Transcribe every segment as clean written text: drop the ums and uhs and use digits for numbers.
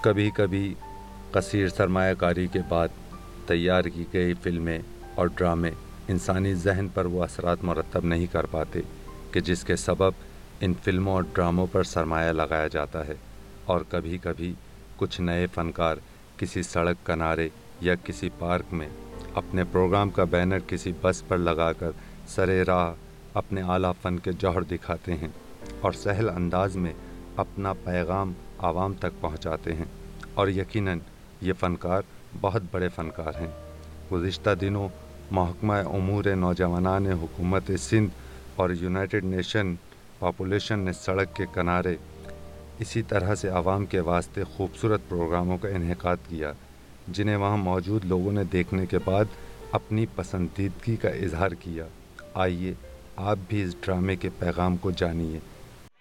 कभी कभी कसीर सरमायाकारी के बाद तैयार की गई फिल्में और ड्रामे इंसानी जहन पर वो असरात मरतब नहीं कर पाते कि जिसके सबब इन फिल्मों और ड्रामों पर सरमाया लगाया जाता है। और कभी कभी कुछ नए फ़नकार किसी सड़क किनारे या किसी पार्क में अपने प्रोग्राम का बैनर किसी बस पर लगाकर सरे राह अपने आला फ़न के जौहर दिखाते हैं और सहल अंदाज में अपना पैगाम आवाम तक पहुंचाते हैं। और यकीनन ये फ़नकार बहुत बड़े फ़नकार हैं। गुज़िश्ता दिनों महकमा उमूर नौजवानान हुकूमत सिंध और यूनाइटेड नेशन पॉपुलेशन ने सड़क के किनारे इसी तरह से आवाम के वास्ते खूबसूरत प्रोग्रामों का इनेकाद किया, जिन्हें वहाँ मौजूद लोगों ने देखने के बाद अपनी पसंदीदगी का इजहार किया। आइए आप भी इस ड्रामे के पैगाम को जानिए।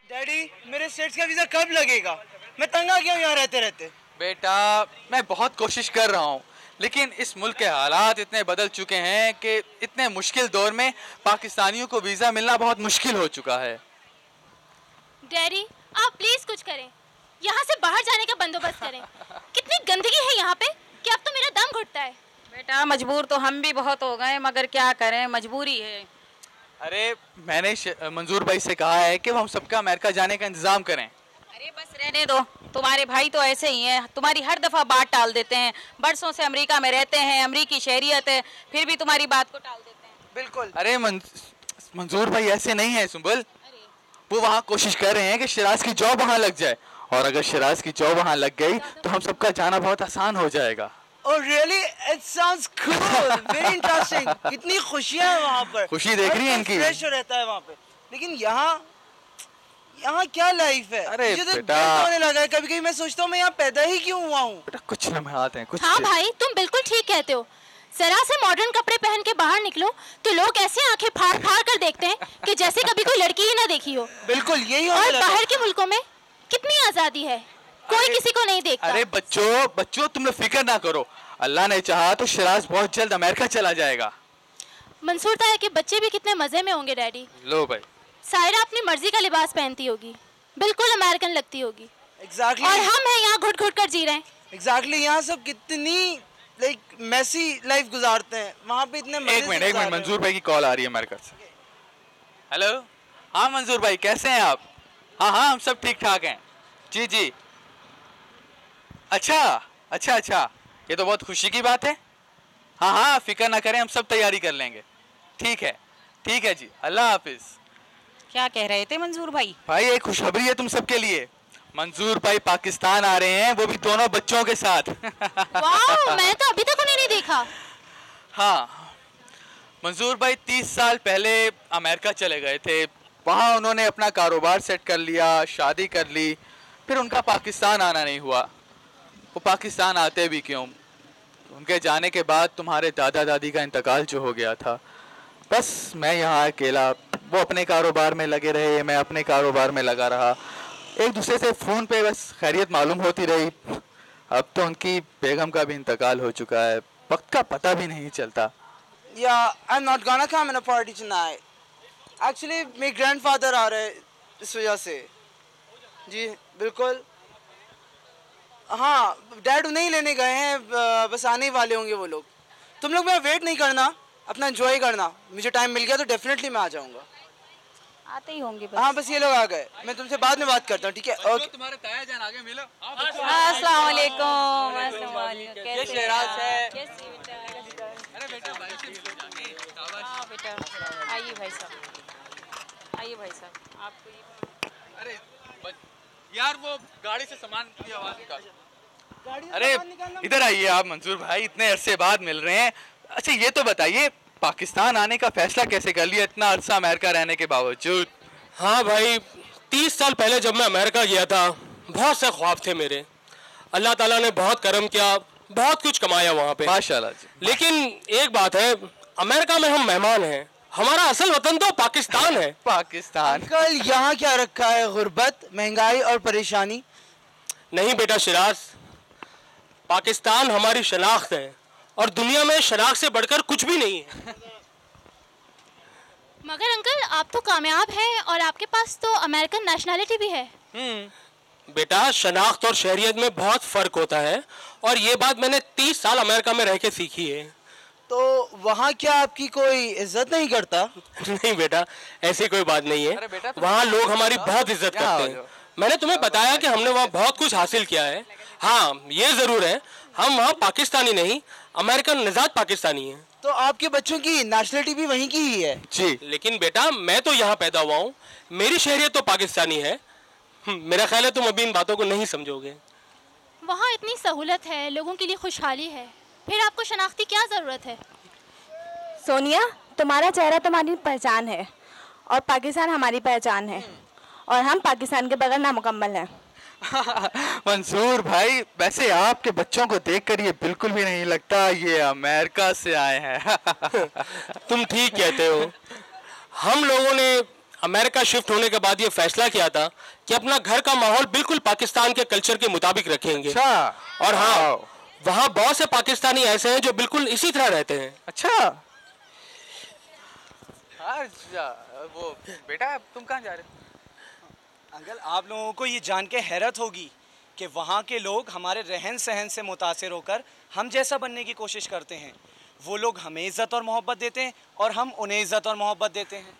डैडी, मेरे स्टेट्स का वीज़ा कब लगेगा? मैं तंग आ गया हूँ यहाँ रहते रहते। बेटा, मैं बहुत कोशिश कर रहा हूँ, लेकिन इस मुल्क के हालात इतने बदल चुके हैं कि इतने मुश्किल दौर में पाकिस्तानियों को वीज़ा मिलना बहुत मुश्किल हो चुका है। डैडी, आप प्लीज कुछ करें, यहाँ से बाहर जाने का बंदोबस्त करें। कितनी गंदगी है यहाँ पे कि अब तो मेरा दम घुटता है। बेटा, मजबूर तो हम भी बहुत हो गए, मगर क्या करें, मजबूरी है। अरे मैंने मंजूर भाई से कहा है कि हम सबका अमेरिका जाने का इंतज़ाम करें। अरे बस रहने दो, तुम्हारे भाई तो ऐसे ही हैं, तुम्हारी हर दफ़ा बात टाल देते हैं। बरसों से अमेरिका में रहते हैं, अमेरिकी शहरियत है, फिर भी तुम्हारी बात को टाल देते हैं। बिल्कुल। अरे मंजूर भाई ऐसे नहीं है सुंबल, वो वहाँ कोशिश कर रहे हैं कि शिराज की जॉब वहाँ लग जाए, और अगर शिराज की जॉब वहाँ लग गई तो हम सबका जाना बहुत आसान हो जाएगा। Oh really? It sounds cool, very interesting. कितनी खुशियाँ हैं वहाँ पर। खुशी देख रही है इनकी। फ्रेश रहता है वहाँ पे। लेकिन यहाँ क्या लाइफ है? अरे मुझे तो बेटा, दिल होने लगा है कभी-कभी। मैं सोचता हूँ मैं यहाँ पैदा ही क्यों हुआ हूँ। बेटा कुछ लम्हात हैं, कुछ। हाँ भाई, तुम बिल्कुल ठीक कहते हो। जरा से मॉडर्न कपड़े पहन के बाहर निकलो तो लोग ऐसे आंखें फाड़ फाड़ कर देखते हैं कि जैसे कभी कोई लड़की ही ना देखी हो। बिल्कुल यही और बाहर के मुल्कों में कितनी आजादी है, कोई किसी को नहीं देखता। अरे बच्चों तुम लोग फिक्र ना करो, अल्लाह ने चाहा तो शिराज बहुत जल्द अमेरिका चला जाएगा। मंसूर ताया के बच्चे भी कितने मजे में होंगे डैडी। लो भाई, सायरा अपनी मर्जी का लिबास पहनती होगी, बिल्कुल अमेरिकन लगती होगी। Exactly. और हम हैं यहाँ घुट घुट कर जी रहे हैं। Exactly, यहाँ सब कितनी मैसी लाइफ गुजारते हैं, वहाँ पे इतने मजे से एक मिनट मंजूर भाई की कॉल आ रही है अमेरिका से। हेलो, हाँ मंजूर भाई कैसे हैं आप? हाँ हम सब ठीक ठाक हैं। जी। अच्छा, ये तो बहुत खुशी की बात है। हाँ फिक्र ना करें, हम सब तैयारी कर लेंगे। ठीक है जी, अल्लाह हाफिज। क्या कह रहे थे मंजूर भाई? भाई एक खुशखबरी है तुम सबके लिए, मंजूर भाई पाकिस्तान आ रहे हैं, वो भी दोनों बच्चों के साथ। वाह, मैं तो अभी तक उन्हें नहीं देखा। हाँ, मंजूर भाई 30 साल पहले अमेरिका चले गए थे, वहाँ उन्होंने अपना कारोबार सेट कर लिया, शादी कर ली, फिर उनका पाकिस्तान आना नहीं हुआ। वो पाकिस्तान आते भी क्यों? उनके जाने के बाद तुम्हारे दादा दादी का इंतकाल जो हो गया था, बस मैं यहाँ अकेला, वो अपने कारोबार में लगे रहे, मैं अपने कारोबार में लगा रहा, एक दूसरे से फ़ोन पे बस खैरियत मालूम होती रही। अब तो उनकी बेगम का भी इंतकाल हो चुका है, वक्त का पता भी नहीं चलता। Yeah, I'm not gonna come in a party tonight. Actually, मेरे grandfather आ रहे इस वजह से। जी बिल्कुल। हाँ, डैड उन्हें ही लेने गए हैं, बस आने ही वाले होंगे वो लोग। तुम लोग मेरा वेट नहीं करना, अपना एंजॉय करना। मुझे टाइम मिल गया तो डेफिनेटली मैं आ जाऊँगा। आते ही होंगे बस। हाँ बस ये लोग आ गए, मैं तुमसे बाद में बात करता हूँ, ठीक है? ओके। तुम्हारे ताया जान आगे मिलो। अस्सलाम वालेकुम। ये शहराज है। अरे बेटा, हाँ बेटा, आइए भाई साहब, आपको अरे यार वो गाड़ी से सामान की आवाज निकाल। अरे इधर आइए आप मंसूर भाई, इतने अरसे बाद मिल रहे हैं। अच्छा ये तो बताइए, पाकिस्तान आने का फैसला कैसे कर लिया इतना अरसा अमेरिका रहने के बावजूद? हाँ भाई, 30 साल पहले जब मैं अमेरिका गया था, बहुत से ख्वाब थे मेरे। अल्लाह ताला ने बहुत करम किया, बहुत कुछ कमाया वहाँ पे, माशाल्लाह जी। लेकिन एक बात है, अमेरिका में हम मेहमान हैं, हमारा असल वतन तो पाकिस्तान है। पाकिस्तान कल यहाँ क्या रखा है? गुर्बत, महंगाई और परेशानी? नहीं बेटा शिराज, पाकिस्तान हमारी शनाख्त है, और दुनिया में शनाख्त से बढ़कर कुछ भी नहीं है। मगर अंकल, आप तो कामयाब हैं और आपके पास तो अमेरिकन नेशनैलिटी भी है। बेटा, शनाख्त और शहरियत में बहुत फ़र्क होता है और ये बात मैंने 30 साल अमेरिका में रह के सीखी है। तो वहाँ क्या आपकी कोई इज्जत नहीं करता? नहीं बेटा, ऐसी कोई बात नहीं अरे है। बेटा, वहाँ लोग हमारी बहुत इज्जत क्या करते हो हैं। जाओ। मैंने तुम्हें बताया कि हमने वहाँ बहुत कुछ हासिल किया है। हाँ, ये ज़रूर है, हम वहाँ पाकिस्तानी नहीं, अमेरिकन निजात पाकिस्तानी हैं। तो आपके बच्चों की नेशनलिटी भी वहीं की ही है? जी। लेकिन बेटा, मैं तो यहाँ पैदा हुआ हूँ, मेरी शहरियत तो पाकिस्तानी है। मेरा ख्याल है तुम अभी इन बातों को नहीं समझोगे। वहाँ इतनी सहूलत है, लोगों के लिए खुशहाली है, फिर आपको शनाख्ती क्या ज़रूरत है? सोनिया, तुम्हारा चेहरा तुम्हारी पहचान है और पाकिस्तान हमारी पहचान है और हम पाकिस्तान के बगैर नामुकम्मल हैं। मंसूर भाई, वैसे आपके बच्चों को देखकर ये बिल्कुल भी नहीं लगता ये अमेरिका से आए हैं। तुम ठीक कहते हो। हम लोगों ने अमेरिका शिफ्ट होने के बाद ये फैसला किया था कि अपना घर का माहौल बिल्कुल पाकिस्तान के कल्चर के मुताबिक रखेंगे। अच्छा। और हाँ, वहाँ बहुत से पाकिस्तानी ऐसे हैं जो बिल्कुल इसी तरह रहते हैं। अच्छा। वो बेटा, तुम कहाँ जा रहे हो? अंकल, आप लोगों को ये जान के हैरत होगी कि वहाँ के लोग हमारे रहन सहन से मुतासिर होकर हम जैसा बनने की कोशिश करते हैं। वो लोग हमें इज़्ज़त और मोहब्बत देते हैं और हम उन्हें इज़्ज़त और मोहब्बत देते हैं।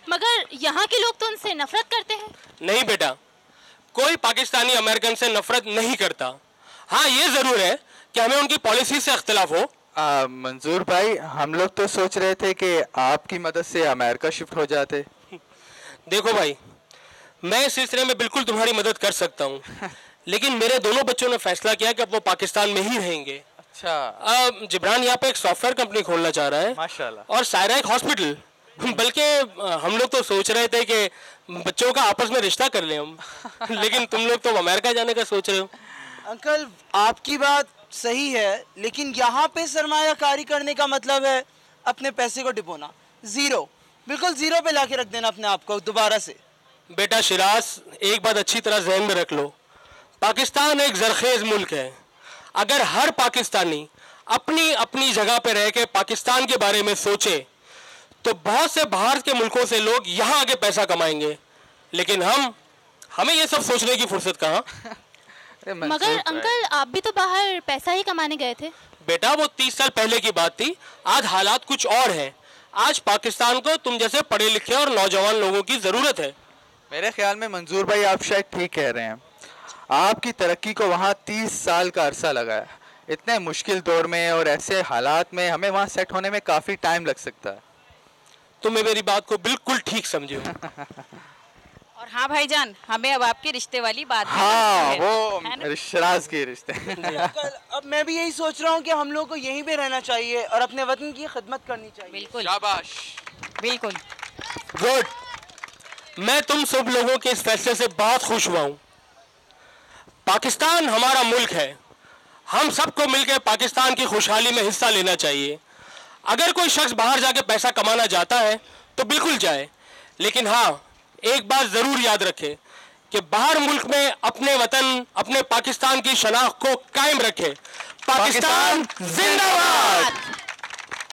मगर यहाँ के लोग तो उनसे नफरत करते हैं। नहीं बेटा, कोई पाकिस्तानी अमेरिकन से नफरत नहीं करता। हाँ, ये ज़रूर है कि हमें उनकी पॉलिसी से इख्तिलाफ हो। मंजूर भाई, हम लोग तो सोच रहे थे कि आपकी मदद से अमेरिका शिफ्ट हो जाते। देखो भाई, मैं इस सिलसिले में बिल्कुल तुम्हारी मदद कर सकता हूँ, लेकिन मेरे दोनों बच्चों ने फैसला किया कि अब वो पाकिस्तान में ही रहेंगे। अच्छा। जिब्रान यहाँ पे एक सॉफ्टवेयर कंपनी खोलना चाह रहा है, माशाल्लाह। और सायरा एक हॉस्पिटल। बल्कि हम लोग तो सोच रहे थे कि बच्चों का आपस में रिश्ता कर लें हम। लेकिन तुम लोग तो अमेरिका जाने का सोच रहे हो। अंकल, आपकी बात सही है, लेकिन यहाँ पे सरमायाकारी करने का मतलब है अपने पैसे को डिपोना। ज़ीरो, बिल्कुल ज़ीरो पे ला के रख देना अपने आप को दोबारा से। बेटा शिराज, एक बात अच्छी तरह जहन में रख लो, पाकिस्तान एक जरखेज मुल्क है। अगर हर पाकिस्तानी अपनी अपनी जगह पे रह के पाकिस्तान के बारे में सोचे तो बहुत से बाहर के मुल्कों से लोग यहाँ आके पैसा कमाएंगे, लेकिन हमें ये सब सोचने की फुर्सत कहाँ। मगर अंकल, आप भी तो बाहर पैसा ही कमाने गए थे। बेटा, वो 30 साल पहले की बात थी, आज हालात कुछ और हैं। आज पाकिस्तान को तुम जैसे पढ़े लिखे और नौजवान लोगों की ज़रूरत है। मेरे ख्याल में मंजूर भाई, आप शायद ठीक कह रहे हैं। आपकी तरक्की को वहाँ 30 साल का अरसा लगा है। इतने मुश्किल दौर में और ऐसे हालात में हमें वहाँ सेट होने में काफ़ी टाइम लग सकता है। तुम्हें मेरी बात को बिल्कुल ठीक समझे हो। और हाँ भाईजान, हमें अब आपके रिश्ते वाली बात भी हाँ, करनी है। वो शराज के रिश्ते। अंकल, अब मैं भी यही सोच रहा हूँ कि हम लोग को यहीं पे रहना चाहिए और अपने वतन की खिदमत करनी चाहिए। बिल्कुल शाबाश। बिल्कुल। गुड। मैं तुम सब लोगों के इस फैसले से बहुत खुश हुआ हूँ। पाकिस्तान हमारा मुल्क है, हम सबको मिलकर पाकिस्तान की खुशहाली में हिस्सा लेना चाहिए। अगर कोई शख्स बाहर जाके पैसा कमाना चाहता है तो बिल्कुल जाए, लेकिन हाँ, एक बात ज़रूर याद रखे कि बाहर मुल्क में अपने वतन, अपने पाकिस्तान की शनाख्त को कायम रखे। पाकिस्तान जिंदाबाद।